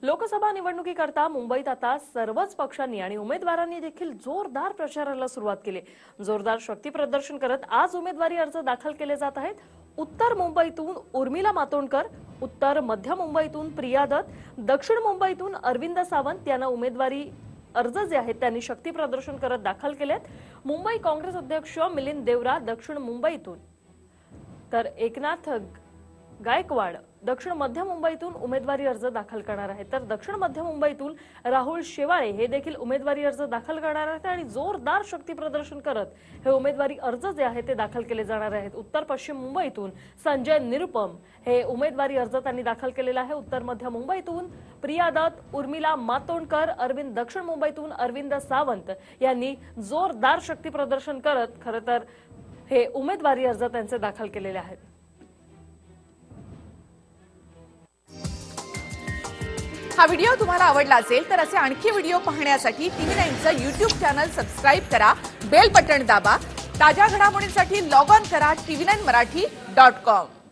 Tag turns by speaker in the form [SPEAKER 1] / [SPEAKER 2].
[SPEAKER 1] लोकसभा निवडणुकीकरता मुंबईत आता सर्वच पक्षांनी आणि उमेदवारांनी देखील जोरदार प्रचाराला सुरुवात केली। जोरदार शक्ती प्रदर्शन करत आज उमेदवारी अर्ज दाखल केले जात आहेत। उत्तर मुंबईतून उर्मिला मातोंडकर, उत्तर मध्य मुंबईतून प्रिया दत्त, दक्षिण मुंबईतून अरविंद सावंत यांना उमेदवारी अर्ज जे आहेत त्यांनी शक्ती प्रदर्शन करत दाखल केलेत। मुंबई काँग्रेस अध्यक्ष मिलिंद देवरा दक्षिण मुंबईतून तर एकनाथ गायकवाड दक्षिण मध्य मुंबईतून उमेदवारी अर्ज दाखल करणार आहेत। तर दक्षिण मध्य मुंबईतून राहुल शेवाळे हे देखील उमेदवारी अर्ज दाखल करणार आहेत आणि जोरदार शक्ती प्रदर्शन करत हे उमेदवारी अर्ज जे आहेत ते दाखल केले जाणार आहेत। उत्तर पश्चिम मुंबईतून संजय निरुपम हे उमेदवारी अर्ज त्यांनी दाखल केलेला आहे। उत्तर मध्य मुंबईतून प्रिया दत्त, उर्मिला मातोंडकर, अरविंद दक्षिण मुंबईतून अरविंद सावंत यांनी जोरदार शक्ती प्रदर्शन करत खरं तर हे उमेदवारी अर्ज त्यांचे दाखल केलेले आहेत।
[SPEAKER 2] हा व्हिडिओ तुम्हाला आवडला असेल तर असे आणखी व्हिडिओ पाहण्यासाठी TV9चं YouTube चॅनल सबस्क्राइब करा, बेल बटन दाबा। ताज्या घडामोडींसाठी लॉग ऑन करा tv9marathi.com।